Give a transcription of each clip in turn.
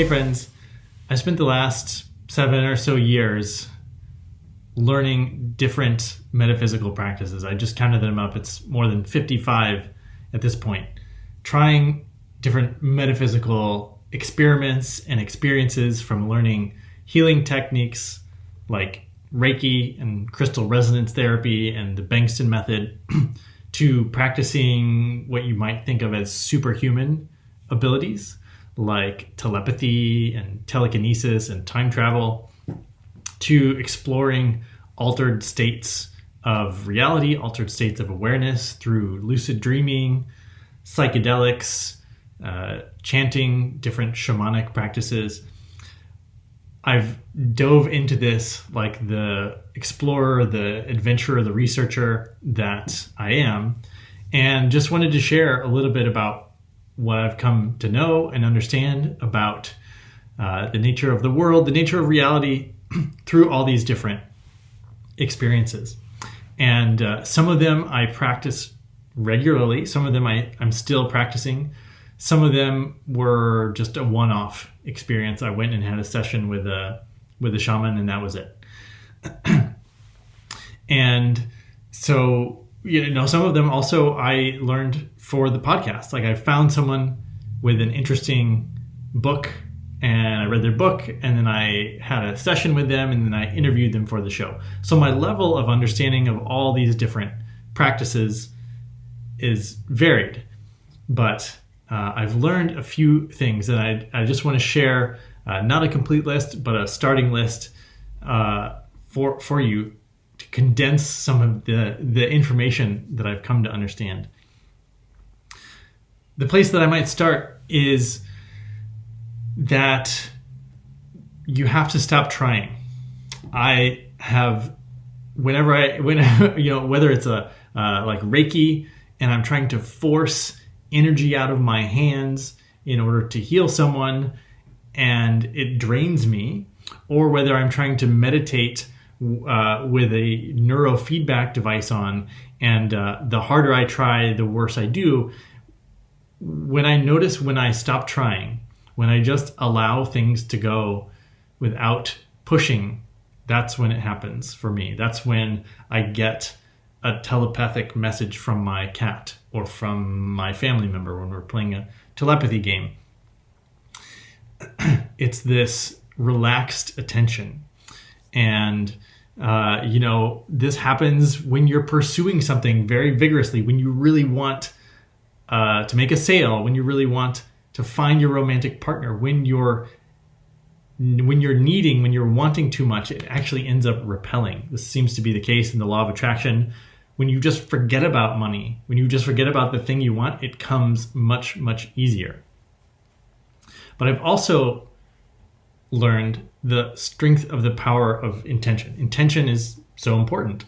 Hey friends, I spent the last 7 or so years learning different metaphysical practices. I just counted them up. It's more than 55 at this point. Trying different metaphysical experiments and experiences, from learning healing techniques like Reiki and crystal resonance therapy and the Bengston method to practicing what you might think of as superhuman abilities like telepathy and telekinesis and time travel, to exploring altered states of reality, altered states of awareness through lucid dreaming, psychedelics, chanting, different shamanic practices. I've dove into this like the explorer, the adventurer, the researcher that I am, and just wanted to share a little bit about what I've come to know and understand about the nature of the world, the nature of reality through all these different experiences. And some of them I practice regularly. Some of them I'm still practicing. Some of them were just a one-off experience. I went and had a session with a shaman, and that was it. And so, some of them also I learned for the podcast. Like I found someone with an interesting book and I read their book, and then I had a session with them, and then I interviewed them for the show. So my level of understanding of all these different practices is varied, but I've learned a few things that I just want to share, not a complete list, but a starting list for you, to condense some of the information that I've come to understand. The place that I might start is that you have to stop trying. I have, whether it's like Reiki, and I'm trying to force energy out of my hands in order to heal someone, and it drains me, or whether I'm trying to meditate with a neurofeedback device on, and the harder I try, the worse I do. When I stop trying, when I just allow things to go without pushing, that's when it happens for me. That's when I get a telepathic message from my cat or from my family member when we're playing a telepathy game. It's this relaxed attention. And, this happens when you're pursuing something very vigorously, when you really want to make a sale, when you really want to find your romantic partner, when you're wanting too much, it actually ends up repelling. This seems to be the case in the law of attraction. When you just forget about money, when you just forget about the thing you want, it comes much, much easier. But I've also learned the strength of the power of intention. Intention is so important.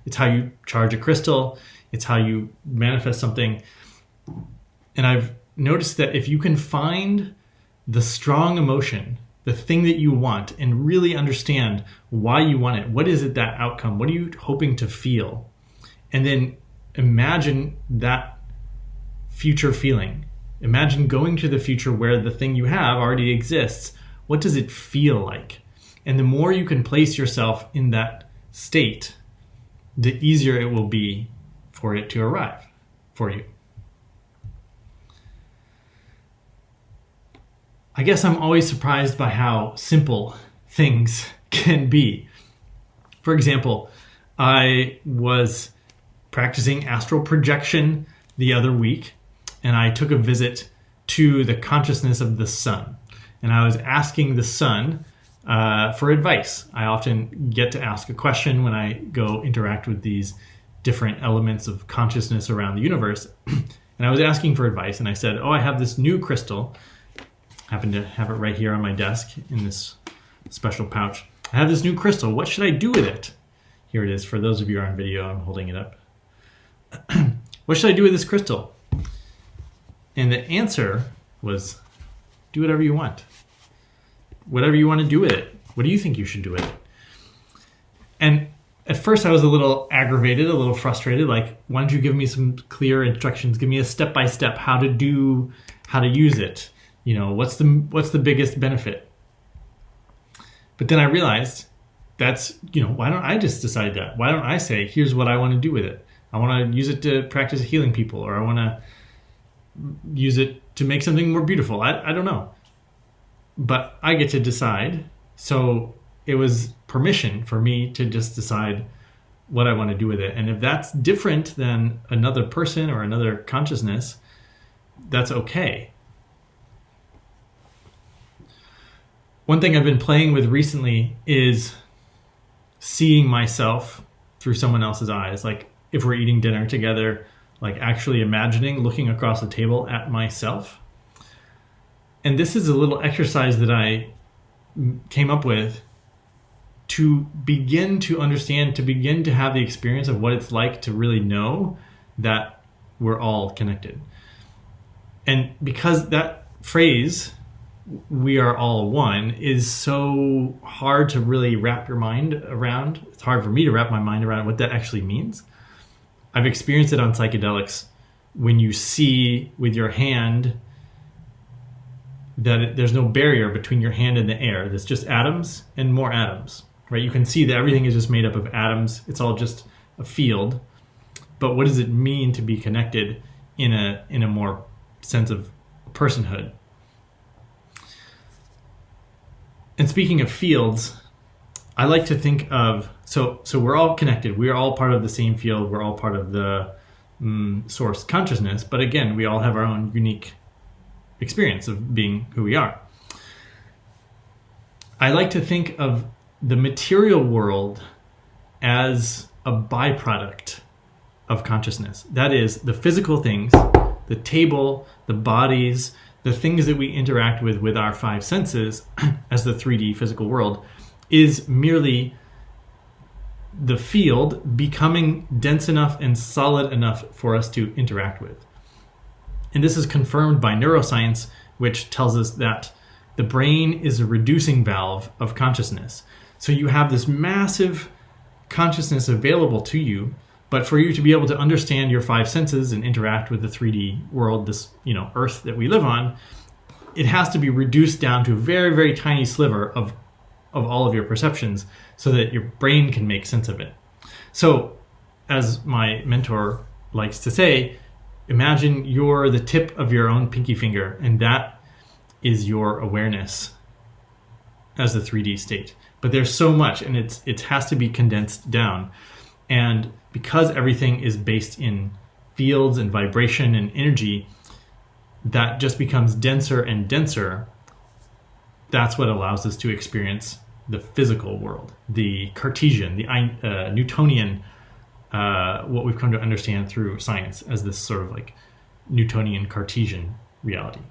It's how you charge a crystal. It's how you manifest something. And I've noticed that if you can find the strong emotion, the thing that you want, and really understand why you want it, what is it, that outcome, what are you hoping to feel? And then imagine that future feeling. Imagine going to the future where the thing you have already exists. What does it feel like? And the more you can place yourself in that state, the easier it will be for it to arrive for you. I guess I'm always surprised by how simple things can be. For example, I was practicing astral projection the other week, and I took a visit to the consciousness of the sun. And I was asking the sun for advice. I often get to ask a question when I go interact with these different elements of consciousness around the universe. And I was asking for advice, and I said, I have this new crystal. I happen to have it right here on my desk in this special pouch. I have this new crystal. What should I do with it? Here it is. For those of you who are on video, I'm holding it up. What should I do with this crystal? And the answer was, do whatever you want. Whatever you want to do with it. What do you think you should do with it? And at first I was a little aggravated, a little frustrated. Like, why don't you give me some clear instructions? Give me a step-by-step how to use it. What's the biggest benefit? But then I realized that's, why don't I just decide that? Why don't I say, here's what I want to do with it? I want to use it to practice healing people, or I want to use it to make something more beautiful. I don't know. But I get to decide. So it was permission for me to just decide what I want to do with it. And if that's different than another person or another consciousness, that's okay. One thing I've been playing with recently is seeing myself through someone else's eyes. Like if we're eating dinner together, like actually imagining looking across the table at myself. And this is a little exercise that I came up with to begin to understand, to begin to have the experience of what it's like to really know that we're all connected. And because that phrase, we are all one, is so hard to really wrap your mind around. It's hard for me to wrap my mind around what that actually means. I've experienced it on psychedelics when you see with your hand that there's no barrier between your hand and the air. There's just atoms and more atoms, right? You can see that everything is just made up of atoms. It's all just a field. But what does it mean to be connected in a more sense of personhood? And speaking of fields, I like to think of, so we're all connected. We are all part of the same field. We're all part of the source consciousness. But again, we all have our own unique experience of being who we are. I like to think of the material world as a byproduct of consciousness. That is, the physical things, the table, the bodies, the things that we interact with our five senses as the 3D physical world, is merely the field becoming dense enough and solid enough for us to interact with. And this is confirmed by neuroscience, which tells us that the brain is a reducing valve of consciousness. So you have this massive consciousness available to you, but for you to be able to understand your five senses and interact with the 3D world, this, earth that we live on, it has to be reduced down to a very, very tiny sliver of all of your perceptions so that your brain can make sense of it. So, as my mentor likes to say, imagine you're the tip of your own pinky finger, and that is your awareness as the 3D state. But there's so much, and it has to be condensed down. And because everything is based in fields and vibration and energy, that just becomes denser and denser. That's what allows us to experience the physical world, the Cartesian, the Newtonian, what we've come to understand through science as this sort of like Newtonian Cartesian reality.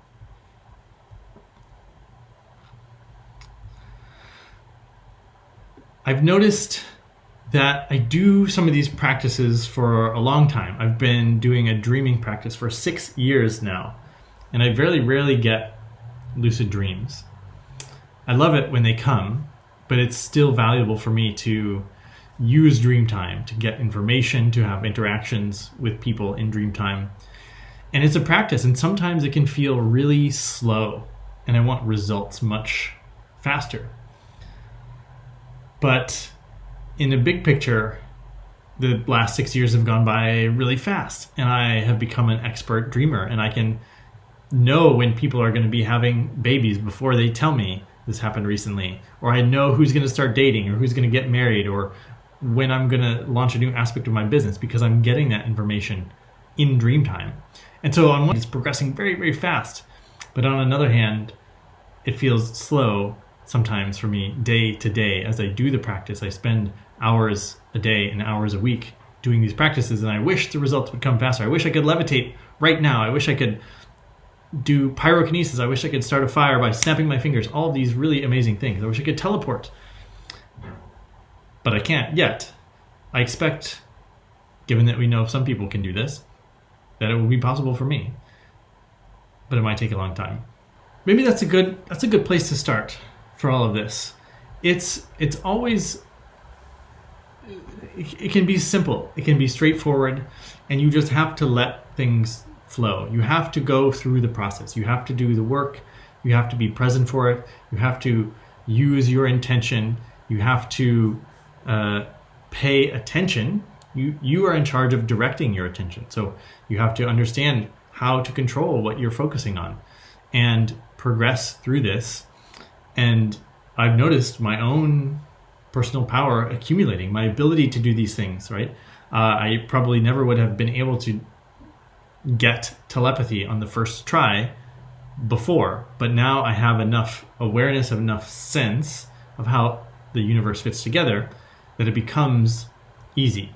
I've noticed that I do some of these practices for a long time. I've been doing a dreaming practice for 6 years now, and I very rarely get lucid dreams. I love it when they come, but it's still valuable for me to use dream time, to get information, to have interactions with people in dream time. And it's a practice, and sometimes it can feel really slow, and I want results much faster. But in the big picture, the last 6 years have gone by really fast, and I have become an expert dreamer, and I can know when people are going to be having babies before they tell me this happened recently, or I know who's going to start dating or who's going to get married, or when I'm going to launch a new aspect of my business, because I'm getting that information in dream time. And so on one hand, it's progressing very, very fast, but on another hand, it feels slow sometimes for me day to day. As I do the practice, I spend hours a day and hours a week doing these practices, and I wish the results would come faster. I wish I could levitate right now. I wish I could do pyrokinesis. I wish I could start a fire by snapping my fingers. All of these really amazing things. I wish I could teleport. But I can't yet. I expect, given that we know some people can do this, that it will be possible for me. But it might take a long time. Maybe that's a good place to start for all of this. It's always, it can be simple. It can be straightforward, and you just have to let things flow. You have to go through the process. You have to do the work You have to be present for it. You have to use your intention. You have to pay attention. You are in charge of directing your attention. So you have to understand how to control what you're focusing on and progress through this. And I've noticed my own personal power accumulating, my ability to do these things, right? I probably never would have been able to get telepathy on the first try before, but now I have enough awareness, of enough sense of how the universe fits together that it becomes easy.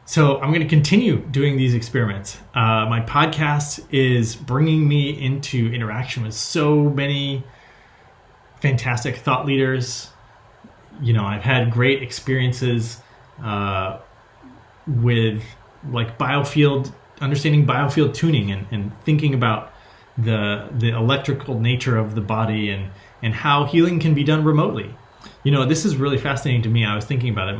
So I'm going to continue doing these experiments. My podcast is bringing me into interaction with so many fantastic thought leaders. You know, I've had great experiences with like Biofield, understanding Biofield tuning and thinking about the electrical nature of the body and how healing can be done remotely. You know, this is really fascinating to me. I was thinking about it.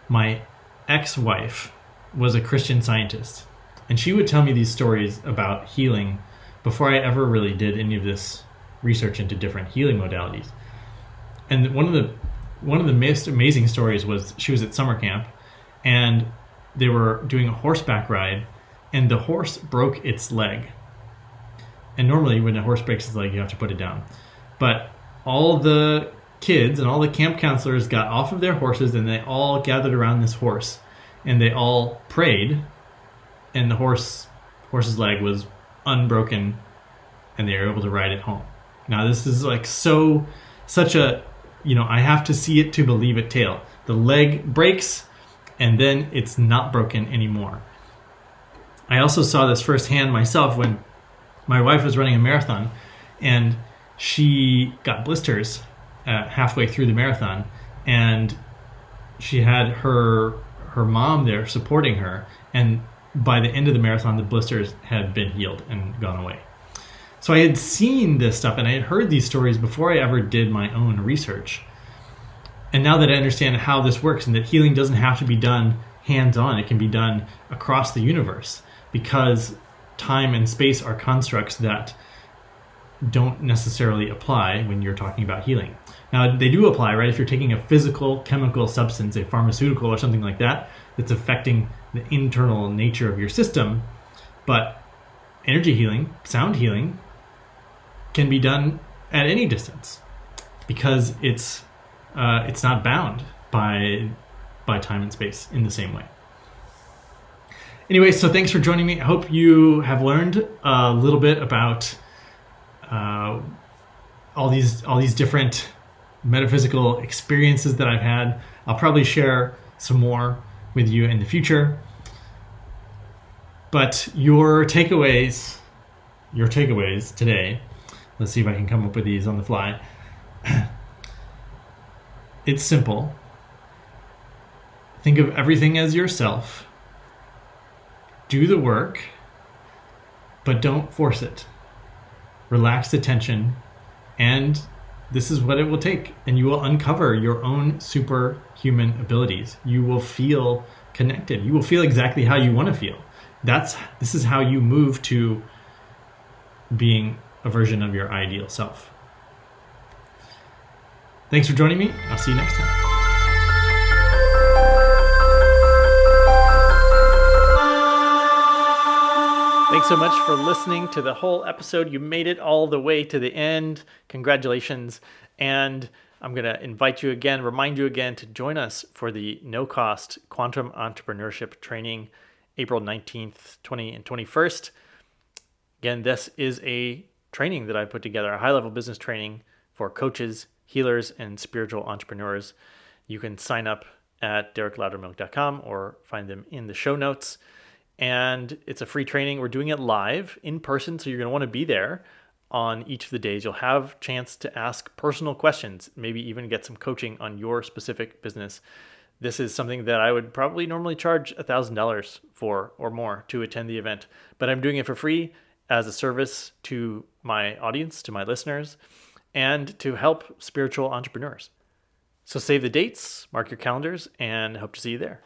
My ex-wife was a Christian Scientist, and she would tell me these stories about healing before I ever really did any of this research into different healing modalities. And one of the most amazing stories was she was at summer camp, and they were doing a horseback ride, and the horse broke its leg. And normally when a horse breaks its leg, you have to put it down. But all the kids and all the camp counselors got off of their horses, and they all gathered around this horse, and they all prayed, and the horse's leg was unbroken, and they were able to ride it home. Now this is like such a, you know, I have to see it to believe it tale. The leg breaks, and then it's not broken anymore. I also saw this firsthand myself when my wife was running a marathon, and she got blisters halfway through the marathon, and she had her mom there supporting her, and by the end of the marathon the blisters had been healed and gone away. So I had seen this stuff and I had heard these stories before I ever did my own research. And now that I understand how this works and that healing doesn't have to be done hands-on, it can be done across the universe, because time and space are constructs that don't necessarily apply when you're talking about healing. Now, they do apply, right? If you're taking a physical, chemical substance, a pharmaceutical or something like that, that's affecting the internal nature of your system. But energy healing, sound healing, can be done at any distance, because it's not bound by time and space in the same way. Anyway, so thanks for joining me. I hope you have learned a little bit about all these different metaphysical experiences that I've had. I'll probably share some more with you in the future. But your takeaways today, let's see if I can come up with these on the fly. It's simple. Think of everything as yourself. Do the work, but don't force it. Relax the tension, and this is what it will take, and you will uncover your own superhuman abilities. You will feel connected. You will feel exactly how you want to feel. This is how you move to being a version of your ideal self. Thanks for joining me. I'll see you next time. Thanks so much for listening to the whole episode. You made it all the way to the end. Congratulations. And I'm going to remind you again to join us for the no-cost Quantum Entrepreneurship Training, April 19th, 20th, and 21st. Again, this is a training that I put together, a high-level business training for coaches, healers, and spiritual entrepreneurs. You can sign up at DerekLoudermilk.com or find them in the show notes. And it's a free training. We're doing it live in person, so you're going to want to be there on each of the days. You'll have a chance to ask personal questions, maybe even get some coaching on your specific business. This is something that I would probably normally charge $1,000 for or more to attend the event, but I'm doing it for free as a service to my audience, to my listeners, and to help spiritual entrepreneurs. So save the dates, mark your calendars, and hope to see you there.